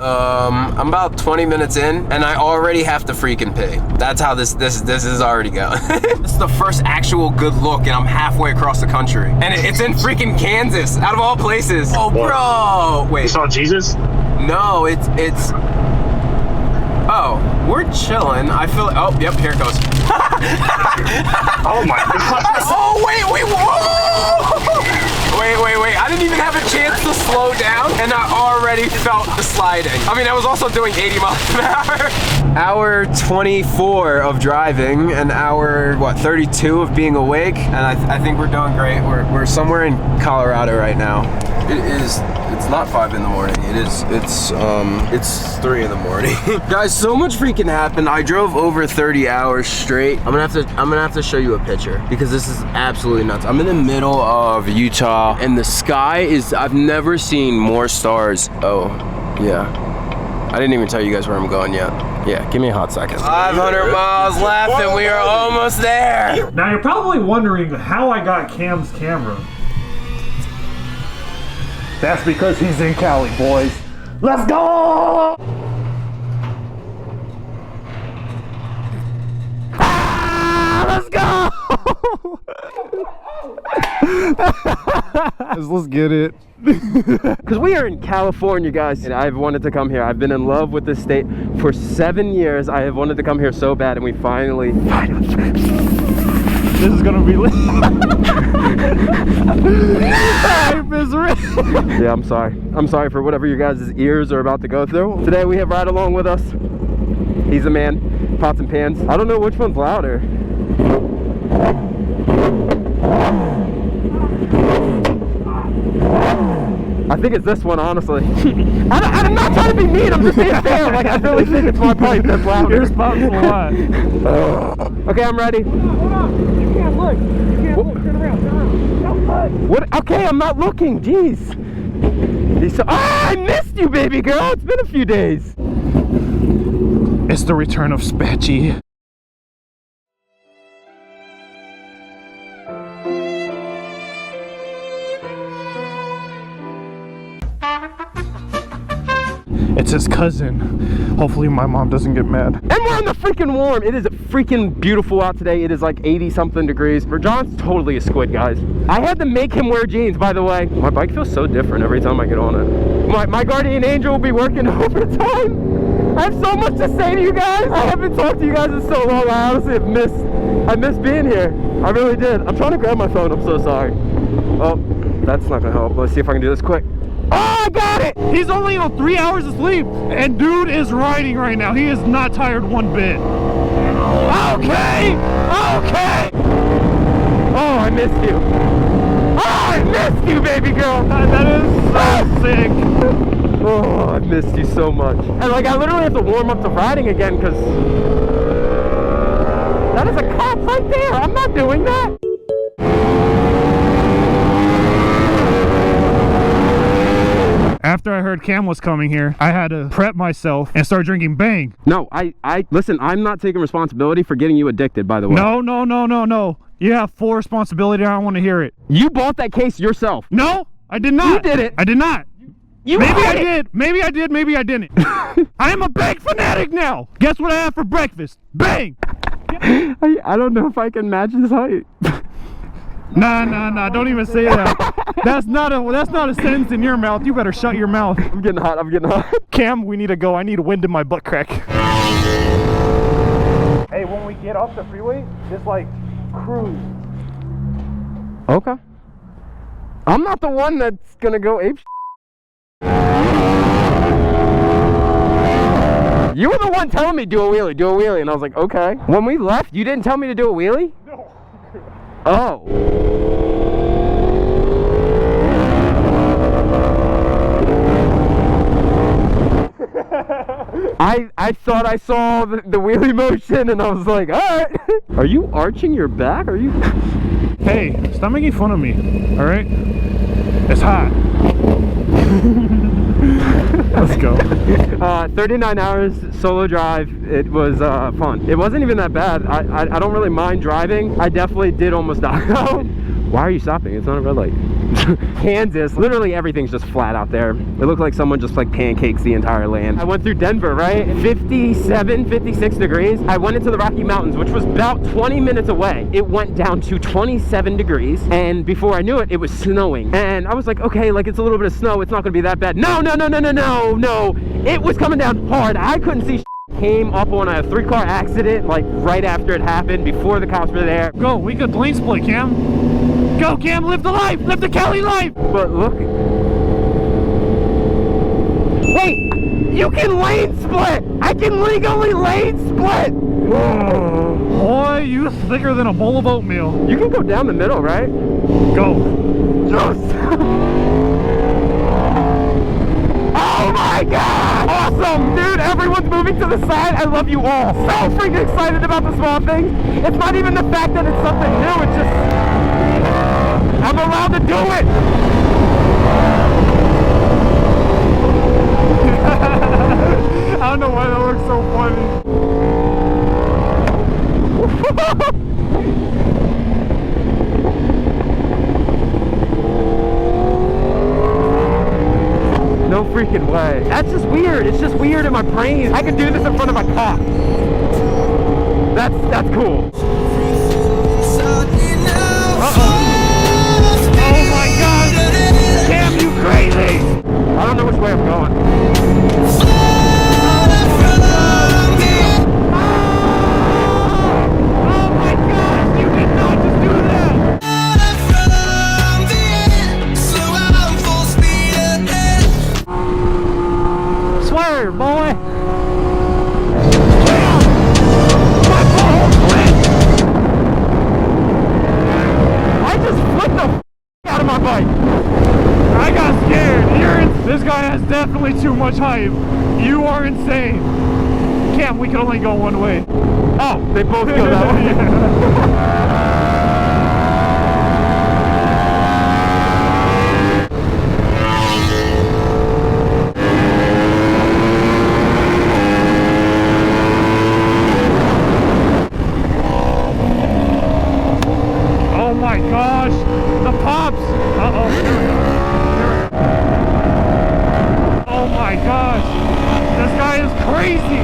I'm about 20 minutes in, and I already have to freaking pee. That's how this is already going. This is the first actual good look, and I'm halfway across the country. And it's in freaking Kansas, out of all places. Oh, bro! Wait. You saw Jesus? No, it's... Oh, we're chilling. I feel... Oh, yep, here it goes. Oh, my God. Oh, wait, whoa! Wait, I didn't even have a chance to slow down, and I already felt the sliding. I mean, I was also doing 80 miles an hour. Hour 24 of driving, and hour, what, 32 of being awake, and I think we're doing great. We're somewhere in Colorado right now. It's not 5 in the morning. It's 3 in the morning. Guys, so much freaking happened. I drove over 30 hours straight. I'm gonna have to show you a picture because this is absolutely nuts. I'm in the middle of Utah, and the sky is, I've never seen more stars. Oh, yeah. I didn't even tell you guys where I'm going yet. Yeah, give me a hot second. 500 miles left, and we are almost there. Now you're probably wondering how I got Cam's camera. That's because he's in Cali, boys. Let's go! Ah, let's go! Let's get it. Because we are in California, guys, and I've wanted to come here. I've been in love with this state for 7 years. I have wanted to come here so bad, and we finally... This is gonna be lit. Yeah, I'm sorry. I'm sorry for whatever your guys' ears are about to go through. Today we have Ride Along with us. He's a man, pots and pans. I don't know which one's louder. I think it's this one, honestly. I'm not trying to be mean, I'm just being fair. Like, I really think it's my pipe that's louder. You're responsible a lot. Okay, I'm ready. Hold on. You can't look. You can't look. Turn around. Don't look. What? Okay, I'm not looking. Jeez. I missed you, baby girl. It's been a few days. It's the return of Spatchy. It's his cousin. Hopefully my mom doesn't get mad. And we're in the freaking warm. It is freaking beautiful out today. It is like 80 something degrees. John's totally a squid, guys. I had to make him wear jeans, by the way. My bike feels so different every time I get on it. My guardian angel will be working overtime. I have so much to say to you guys. I haven't talked to you guys in so long. I honestly have I missed being here. I really did. I'm trying to grab my phone. I'm so sorry. Oh, that's not gonna help. Let's see if I can do this quick. Oh, I got it! He's only on 3 hours of sleep, and dude is riding right now. He is not tired one bit. Okay! Okay! Oh, I missed you. Oh, I missed you, baby girl! That is so sick. Oh, I missed you so much. And like, I literally have to warm up to riding again, because... That is a cop right there! I'm not doing that! After I heard Cam was coming here, I had to prep myself and start drinking Bang. No, listen, I'm not taking responsibility for getting you addicted, by the way. No. You have full responsibility. I don't want to hear it. You bought that case yourself. No, I did not. You did it. I did not. Maybe I did. Maybe I did. Maybe I didn't. I am a Bang fanatic now. Guess what I had for breakfast? Bang. I don't know if I can match his height. Nah, don't even say that. That's not a sentence in your mouth. You better shut your mouth. I'm getting hot. Cam, we need to go. I need wind in my butt crack. Hey, when we get off the freeway, just like cruise. Okay. I'm not the one that's gonna go ape. You were the one telling me do a wheelie, and I was like, okay. When we left, you didn't tell me to do a wheelie? No. Oh. I thought I saw the wheelie motion, and I was like, all right. Are you arching your back? Are you? Hey, stop making fun of me, all right? It's hot. Let's go. 39 hours solo drive. It was fun. It wasn't even that bad. I don't really mind driving. I definitely did almost die. Why are you stopping? It's not a red light. Kansas, literally everything's just flat out there. It looked like someone just like pancakes the entire land. I went through Denver, right? 57, 56 degrees. I went into the Rocky Mountains, which was about 20 minutes away. It went down to 27 degrees. And before I knew it, it was snowing. And I was like, okay, like it's a little bit of snow. It's not gonna be that bad. No. It was coming down hard. I couldn't see. Came up on a 3-car accident like right after it happened, before the cops were there. Go, we could lane split, Cam. Go, Cam, live the life, live the Kelly life. But look. Wait, you can lane split. I can legally lane split. Whoa. Boy, you thicker than a bowl of oatmeal. You can go down the middle, right? Go. Yes. Oh my god! Awesome! Dude, everyone's moving to the side. I love you all. So freaking excited about the small things. It's not even the fact that it's something new. It's just... I'm allowed to do it! I don't know why that looks so funny. No freaking way. That's just weird. It's just weird in my brain. I can do this in front of a cop. That's cool. Oh my god! Cam, you crazy! I don't know which way I'm going. Oh my gosh, you did not just do that! Swerve, boy! My ball split! I just flipped the out of my bike. I got scared. This guy has definitely too much hype. You are insane. Cam, we can only go one way. Oh, they both go that way. Oh my gosh, the pops! Uh-oh, here we go. Oh my gosh, this guy is crazy!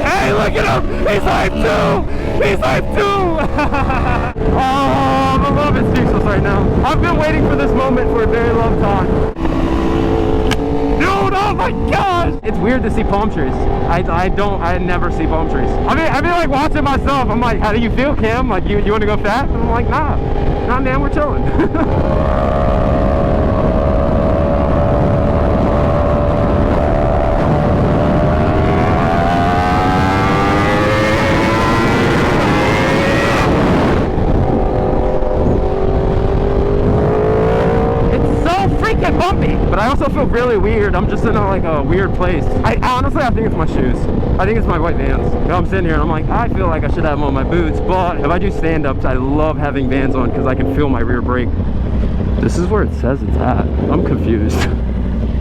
Hey, look at him! He's hype too! He's hype too! Oh, the love is speechless right now. I've been waiting for this moment for a very long time. Dude, oh my gosh! It's weird to see palm trees. I never see palm trees. I mean like watching myself, I'm like, how do you feel, Cam? Like, you want to go fast? And I'm like, nah, man, we're chilling. Bumpy, but I also feel really weird. I'm just in like a weird place. I honestly think it's my shoes. I think it's my white Vans. You know, I'm sitting here and I'm like, I feel like I should have them on my boots, but if I do stand-ups, I love having Vans on because I can feel my rear brake. This is where it says it's at. I'm confused.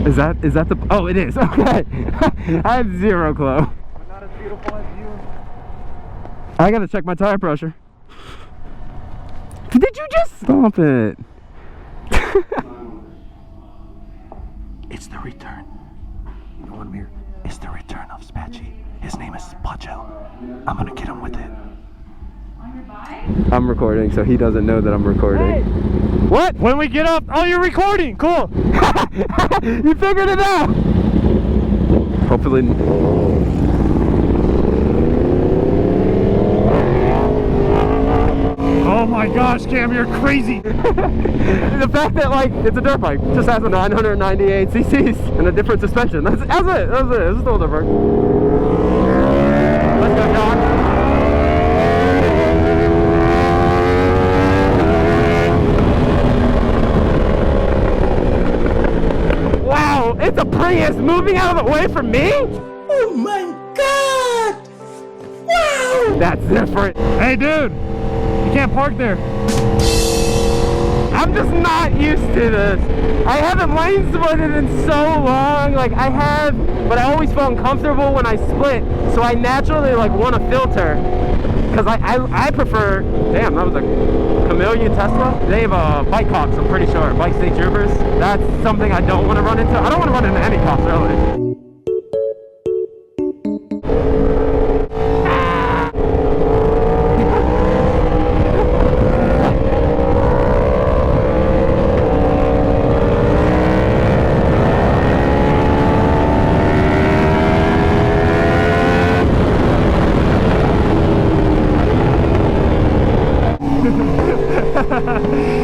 Is that the... Oh, it is. Okay. I have zero clue. But not as beautiful as you. I gotta check my tire pressure. Did you just stop it? It's the return. You know what, Mir? It's the return of Spatchy. His name is Pacho. I'm gonna get him with it. I'm recording, so he doesn't know that I'm recording. Hey. What? When we get up, oh, you're recording. Cool. You figured it out. Hopefully. Oh my gosh, Cam, you're crazy. The fact that like it's a dirt bike, just has a 998 cc's and a different suspension. That's it. It's still different. Let's go, John. Wow, it's a Prius moving out of the way from me? Oh my god! Wow! That's different. Hey, dude, you can't park there. I'm just not used to this. I haven't lane splitted in so long. Like I have, but I always felt uncomfortable when I split. So I naturally like want to filter. because I prefer, damn, that was a Chameleon Tesla. They have bike cops, I'm pretty sure, bike state troopers. That's something I don't want to run into. I don't want to run into any cops, really.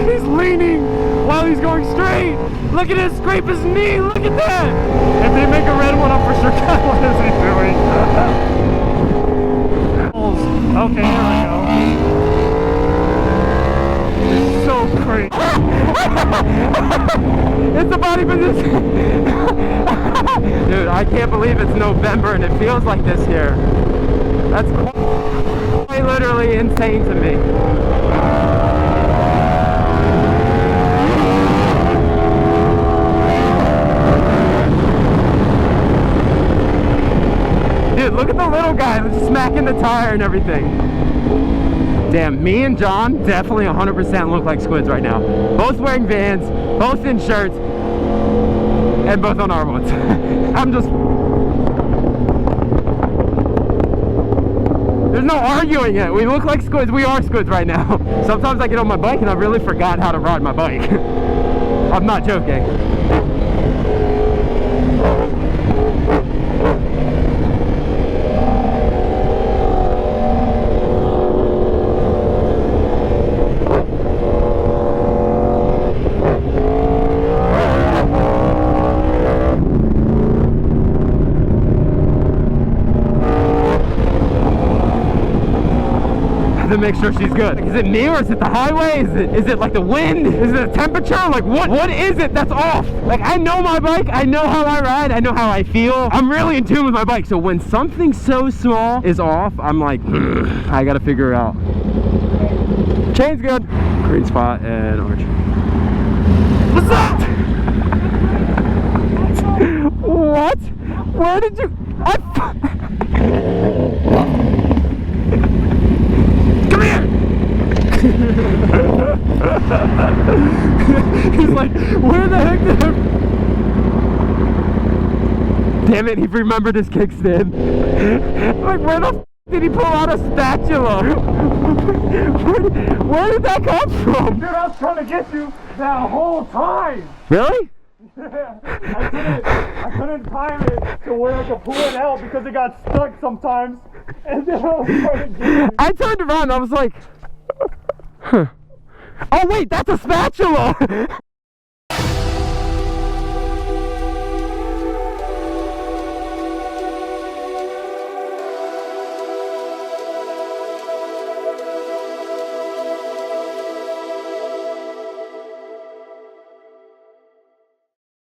He's leaning while he's going straight. Look at him scrape his knee. Look at that. If they make a red one, I'm for sure. What is he doing? Okay, here we go. It's so crazy. It's the body position. Dude, I can't believe it's November and it feels like this here. That's quite literally insane to me. Dude, look at the little guy that's smacking the tire and everything. Damn, me and John definitely 100% look like squids right now. Both wearing Vans, both in shirts, and both on our ones. I'm just... There's no arguing it. We look like squids. We are squids right now. Sometimes I get on my bike and I really forgot how to ride my bike. I'm not joking. To make sure she's good. Is it me or is it the highway? Is it like the wind? Is it the temperature? Like what is it that's off? Like I know my bike, I know how I ride, I know how I feel. I'm really in tune with my bike. So when something so small is off, I'm like, I gotta figure it out. Chain's good. Green spot and orange. What's up? What? Where did you? Come here! He's like, where the heck did I... Damn it, he remembered his kickstand. Like, where the f did he pull out a spatula? Where did that come from? Dude, I was trying to get you that whole time. Really? Yeah, I couldn't time it to where I could pull it out because it got stuck sometimes. And then I was trying to get it. I turned around, I was like, huh. Oh wait, that's a spatula!